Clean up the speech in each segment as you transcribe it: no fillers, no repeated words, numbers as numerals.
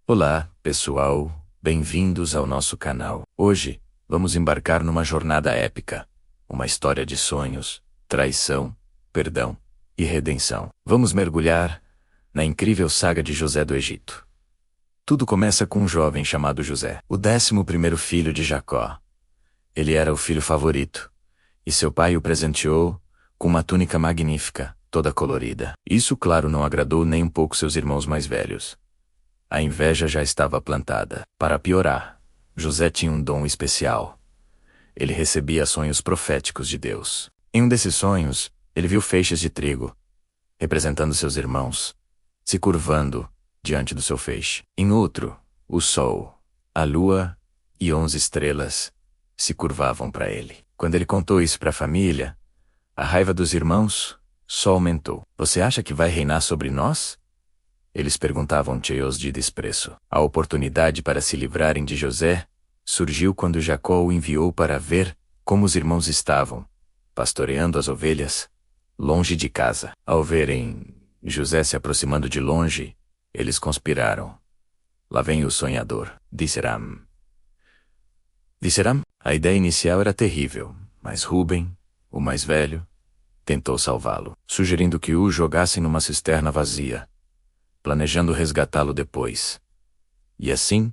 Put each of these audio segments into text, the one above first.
Olá, pessoal, bem-vindos ao nosso canal. Hoje, vamos embarcar numa jornada épica, uma história de sonhos, traição, perdão e redenção. Vamos mergulhar na incrível saga de José do Egito. Tudo começa com um jovem chamado José, o 11º filho de Jacó. Ele era o filho favorito, e seu pai o presenteou com uma túnica magnífica, toda colorida. Isso, claro, não agradou nem um pouco seus irmãos mais velhos. A inveja já estava plantada. Para piorar, José tinha um dom especial. Ele recebia sonhos proféticos de Deus. Em um desses sonhos, ele viu feixes de trigo, representando seus irmãos, se curvando diante do seu feixe. Em outro, o sol, a lua e 11 estrelas se curvavam para ele. Quando ele contou isso para a família, a raiva dos irmãos só aumentou. Você acha que vai reinar sobre nós? Eles perguntavam cheios de desprezo. A oportunidade para se livrarem de José surgiu quando Jacó o enviou para ver como os irmãos estavam, pastoreando as ovelhas, longe de casa. Ao verem José se aproximando de longe, eles conspiraram. Lá vem o sonhador, disseram. A ideia inicial era terrível, mas Rúben, o mais velho, tentou salvá-lo, sugerindo que o jogassem numa cisterna vazia, planejando resgatá-lo depois. E assim,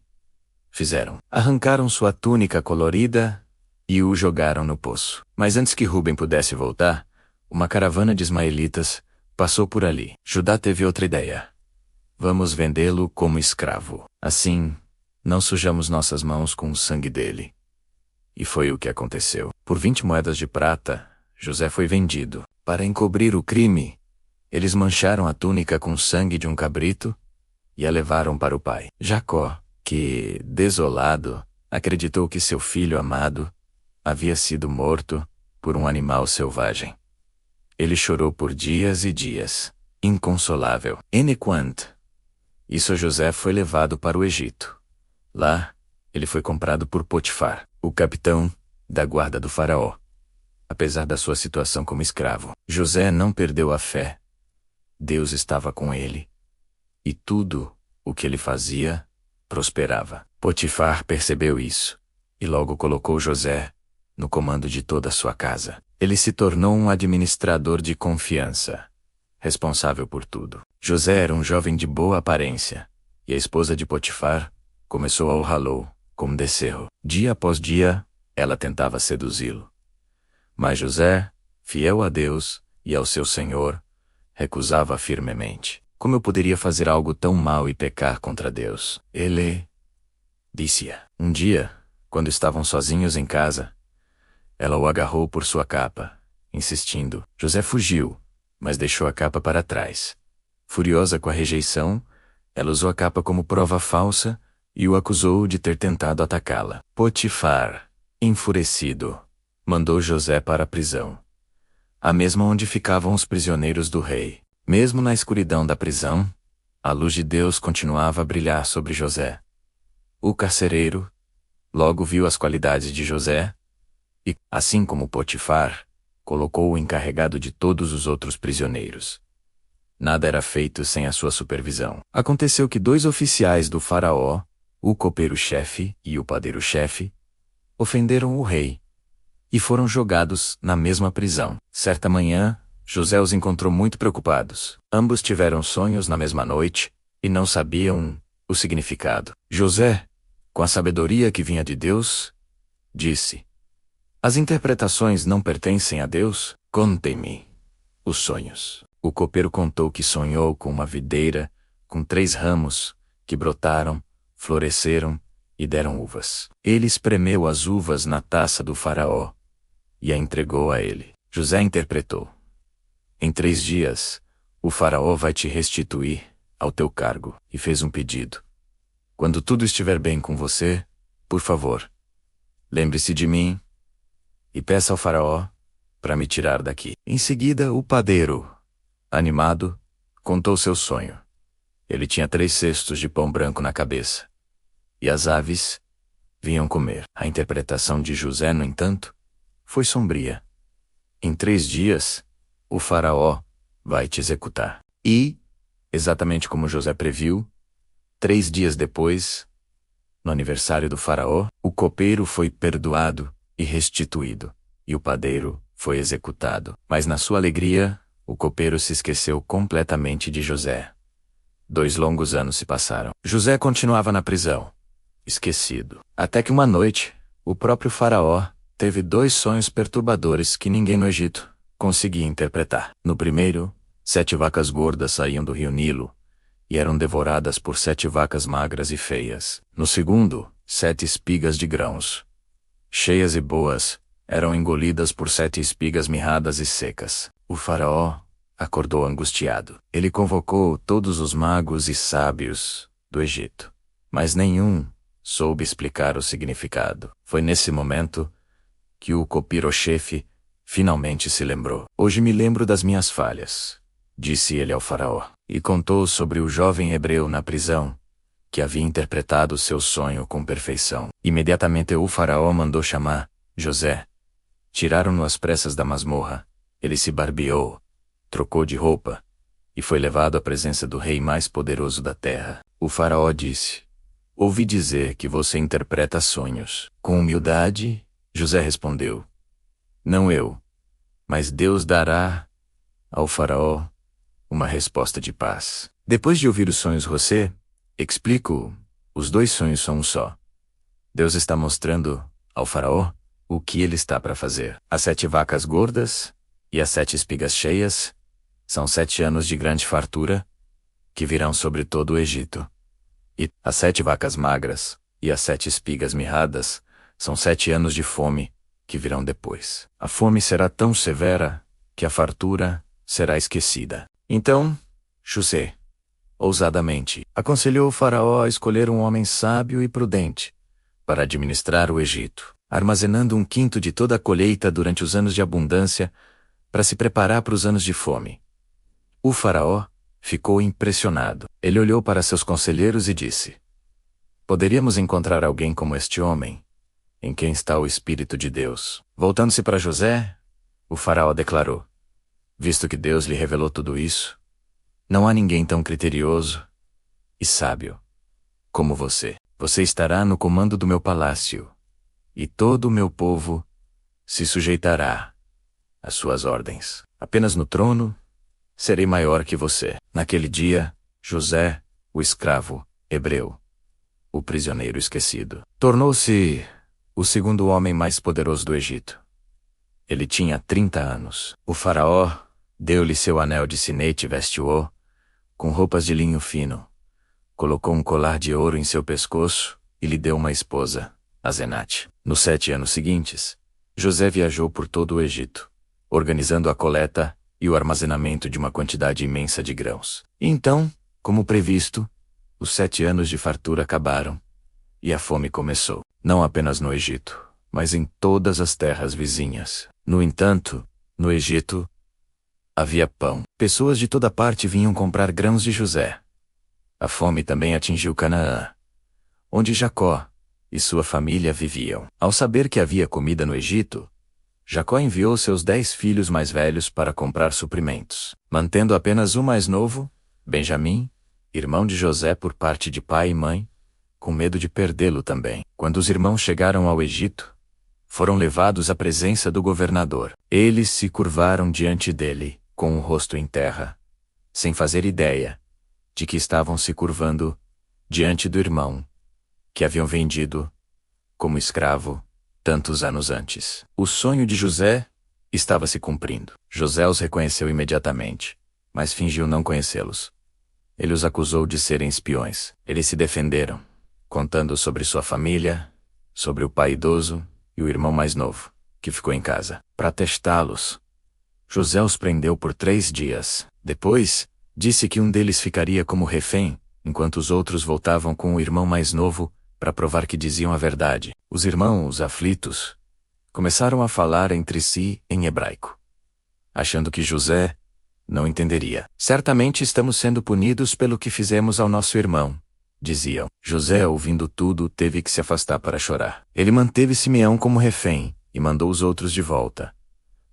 fizeram. Arrancaram sua túnica colorida e o jogaram no poço. Mas antes que Rúben pudesse voltar, uma caravana de ismaelitas passou por ali. Judá teve outra ideia. Vamos vendê-lo como escravo. Assim, não sujamos nossas mãos com o sangue dele. E foi o que aconteceu. Por 20 moedas de prata, José foi vendido. Para encobrir o crime, eles mancharam a túnica com sangue de um cabrito e a levaram para o pai. Jacó, que, desolado, acreditou que seu filho amado havia sido morto por um animal selvagem. Ele chorou por dias e dias, inconsolável. Enquanto isso, José foi levado para o Egito. Lá, ele foi comprado por Potifar, o capitão da guarda do faraó. Apesar da sua situação como escravo, José não perdeu a fé. Deus estava com ele, e tudo o que ele fazia prosperava. Potifar percebeu isso, e logo colocou José no comando de toda a sua casa. Ele se tornou um administrador de confiança, responsável por tudo. José era um jovem de boa aparência, e a esposa de Potifar começou a honrá-lo como becerro. Dia após dia, ela tentava seduzi-lo. Mas José, fiel a Deus e ao seu Senhor, recusava firmemente. Como eu poderia fazer algo tão mau e pecar contra Deus? Ele disse-a. Um dia, quando estavam sozinhos em casa, ela o agarrou por sua capa, insistindo. José fugiu, mas deixou a capa para trás. Furiosa com a rejeição, ela usou a capa como prova falsa e o acusou de ter tentado atacá-la. Potifar, enfurecido, mandou José para a prisão, a mesma onde ficavam os prisioneiros do rei. Mesmo na escuridão da prisão, a luz de Deus continuava a brilhar sobre José. O carcereiro logo viu as qualidades de José e, assim como Potifar, colocou-o encarregado de todos os outros prisioneiros. Nada era feito sem a sua supervisão. Aconteceu que 2 oficiais do faraó, o copeiro-chefe e o padeiro-chefe, ofenderam o rei e foram jogados na mesma prisão. Certa manhã, José os encontrou muito preocupados. Ambos tiveram sonhos na mesma noite e não sabiam o significado. José, com a sabedoria que vinha de Deus, disse: As interpretações não pertencem a Deus? Contem-me os sonhos. O copeiro contou que sonhou com uma videira com 3 ramos que brotaram, floresceram e deram uvas. Ele espremeu as uvas na taça do faraó e a entregou a ele. José interpretou: Em 3 dias, o faraó vai te restituir ao teu cargo. E fez um pedido: Quando tudo estiver bem com você, por favor, lembre-se de mim e peça ao faraó para me tirar daqui. Em seguida, o padeiro, animado, contou seu sonho. Ele tinha 3 cestos de pão branco na cabeça, e as aves vinham comer. A interpretação de José, no entanto, foi sombria. Em 3 dias, o faraó vai te executar. E, exatamente como José previu, 3 dias depois, no aniversário do faraó, o copeiro foi perdoado e restituído, e o padeiro foi executado. Mas na sua alegria, o copeiro se esqueceu completamente de José. 2 longos anos se passaram. José continuava na prisão, esquecido. Até que uma noite, o próprio faraó teve 2 sonhos perturbadores que ninguém no Egito conseguia interpretar. No primeiro, 7 vacas gordas saíam do rio Nilo e eram devoradas por 7 vacas magras e feias. No segundo, 7 espigas de grãos, cheias e boas, eram engolidas por 7 espigas mirradas e secas. O faraó acordou angustiado. Ele convocou todos os magos e sábios do Egito, mas nenhum soube explicar o significado. Foi nesse momento que o copeiro-chefe finalmente se lembrou. Hoje me lembro das minhas falhas, disse ele ao faraó, e contou sobre o jovem hebreu na prisão, que havia interpretado seu sonho com perfeição. Imediatamente o faraó mandou chamar José. Tiraram-no às pressas da masmorra. Ele se barbeou, trocou de roupa, e foi levado à presença do rei mais poderoso da terra. O faraó disse: ouvi dizer que você interpreta sonhos. Com humildade, José respondeu: não eu, mas Deus dará ao faraó uma resposta de paz. Depois de ouvir os sonhos você, explico, os 2 sonhos são um só. Deus está mostrando ao faraó o que ele está para fazer. As 7 vacas gordas e as 7 espigas cheias são 7 anos de grande fartura que virão sobre todo o Egito. E as 7 vacas magras e as 7 espigas mirradas são 7 anos de fome que virão depois. A fome será tão severa que a fartura será esquecida. Então, José, ousadamente, aconselhou o faraó a escolher um homem sábio e prudente para administrar o Egito, armazenando 1/5 de toda a colheita durante os anos de abundância para se preparar para os anos de fome. O faraó ficou impressionado. Ele olhou para seus conselheiros e disse: poderíamos encontrar alguém como este homem, em quem está o Espírito de Deus. Voltando-se para José, o faraó declarou: visto que Deus lhe revelou tudo isso, não há ninguém tão criterioso e sábio como você. Você estará no comando do meu palácio, e todo o meu povo se sujeitará às suas ordens. Apenas no trono serei maior que você. Naquele dia, José, o escravo hebreu, o prisioneiro esquecido, tornou-se o segundo homem mais poderoso do Egito. Ele tinha 30 anos. O faraó deu-lhe seu anel de sinete e vestiu-o com roupas de linho fino. Colocou um colar de ouro em seu pescoço e lhe deu uma esposa, Azenate. Nos 7 anos seguintes, José viajou por todo o Egito, organizando a coleta e o armazenamento de uma quantidade imensa de grãos. E então, como previsto, os 7 anos de fartura acabaram e a fome começou, não apenas no Egito, mas em todas as terras vizinhas. No entanto, no Egito havia pão. Pessoas de toda parte vinham comprar grãos de José. A fome também atingiu Canaã, onde Jacó e sua família viviam. Ao saber que havia comida no Egito, Jacó enviou seus 10 filhos mais velhos para comprar suprimentos, mantendo apenas o mais novo, Benjamim, irmão de José por parte de pai e mãe, com medo de perdê-lo também. Quando os irmãos chegaram ao Egito, foram levados à presença do governador. Eles se curvaram diante dele, com o rosto em terra, sem fazer ideia de que estavam se curvando diante do irmão que haviam vendido como escravo tantos anos antes. O sonho de José estava se cumprindo. José os reconheceu imediatamente, mas fingiu não conhecê-los. Ele os acusou de serem espiões. Eles se defenderam, contando sobre sua família, sobre o pai idoso e o irmão mais novo, que ficou em casa. Para testá-los, José os prendeu por 3 dias. Depois, disse que um deles ficaria como refém, enquanto os outros voltavam com o irmão mais novo, para provar que diziam a verdade. Os irmãos, aflitos, começaram a falar entre si em hebraico, achando que José não entenderia. Certamente estamos sendo punidos pelo que fizemos ao nosso irmão, diziam. José, ouvindo tudo, teve que se afastar para chorar. Ele manteve Simeão como refém e mandou os outros de volta,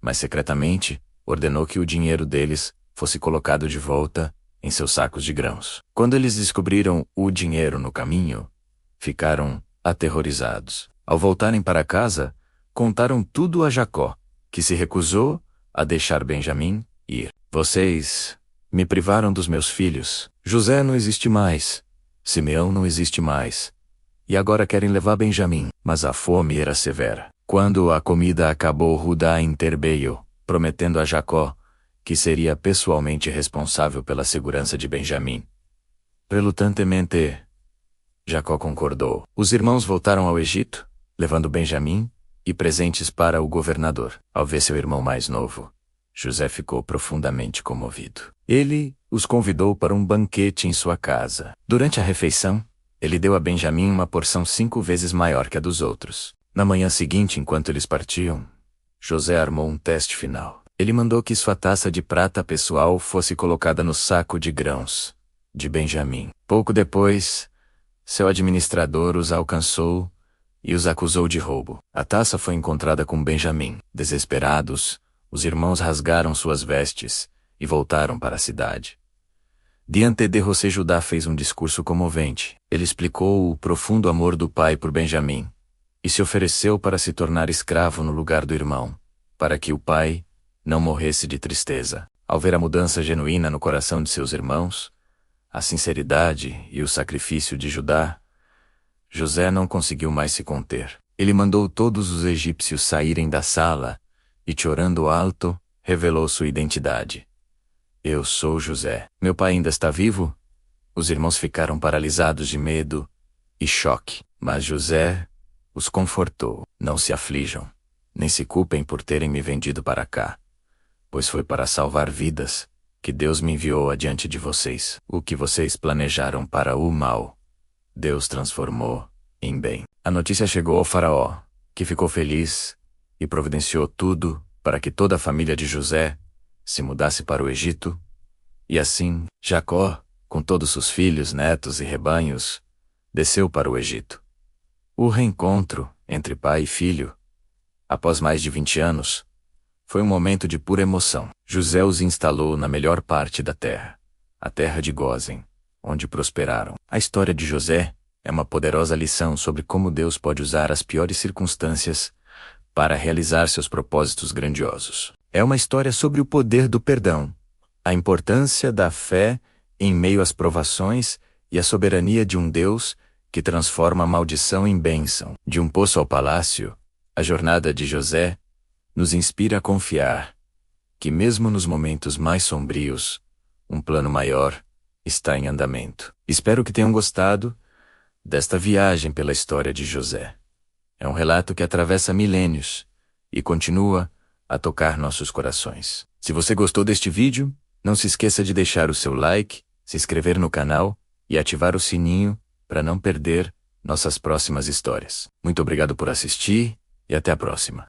mas secretamente ordenou que o dinheiro deles fosse colocado de volta em seus sacos de grãos. Quando eles descobriram o dinheiro no caminho, ficaram aterrorizados. Ao voltarem para casa, contaram tudo a Jacó, que se recusou a deixar Benjamim ir. Vocês me privaram dos meus filhos. José não existe mais. Simeão não existe mais. E agora querem levar Benjamim. Mas a fome era severa. Quando a comida acabou, Judá interveio, prometendo a Jacó que seria pessoalmente responsável pela segurança de Benjamim. Relutantemente, Jacó concordou. Os irmãos voltaram ao Egito, levando Benjamim e presentes para o governador. Ao ver seu irmão mais novo, José ficou profundamente comovido. Ele os convidou para um banquete em sua casa. Durante a refeição, ele deu a Benjamim uma porção 5 vezes maior que a dos outros. Na manhã seguinte, enquanto eles partiam, José armou um teste final. Ele mandou que sua taça de prata pessoal fosse colocada no saco de grãos de Benjamim. Pouco depois, seu administrador os alcançou e os acusou de roubo. A taça foi encontrada com Benjamim. Desesperados, os irmãos rasgaram suas vestes e voltaram para a cidade. Diante de José, Judá fez um discurso comovente. Ele explicou o profundo amor do pai por Benjamim e se ofereceu para se tornar escravo no lugar do irmão, para que o pai não morresse de tristeza. Ao ver a mudança genuína no coração de seus irmãos, a sinceridade e o sacrifício de Judá, José não conseguiu mais se conter. Ele mandou todos os egípcios saírem da sala e, chorando alto, revelou sua identidade. Eu sou José. Meu pai ainda está vivo? Os irmãos ficaram paralisados de medo e choque. Mas José os confortou. Não se aflijam, nem se culpem por terem me vendido para cá, pois foi para salvar vidas que Deus me enviou adiante de vocês. O que vocês planejaram para o mal, Deus transformou em bem. A notícia chegou ao faraó, que ficou feliz e providenciou tudo para que toda a família de José se mudasse para o Egito. E assim, Jacó, com todos os filhos, netos e rebanhos, desceu para o Egito. O reencontro entre pai e filho, após mais de 20 anos, foi um momento de pura emoção. José os instalou na melhor parte da terra, a terra de Gósen, onde prosperaram. A história de José é uma poderosa lição sobre como Deus pode usar as piores circunstâncias para realizar seus propósitos grandiosos. É uma história sobre o poder do perdão, a importância da fé em meio às provações e a soberania de um Deus que transforma a maldição em bênção. De um poço ao palácio, a jornada de José nos inspira a confiar que mesmo nos momentos mais sombrios, um plano maior está em andamento. Espero que tenham gostado desta viagem pela história de José. É um relato que atravessa milênios e continua a tocar nossos corações. Se você gostou deste vídeo, não se esqueça de deixar o seu like, se inscrever no canal e ativar o sininho para não perder nossas próximas histórias. Muito obrigado por assistir e até a próxima.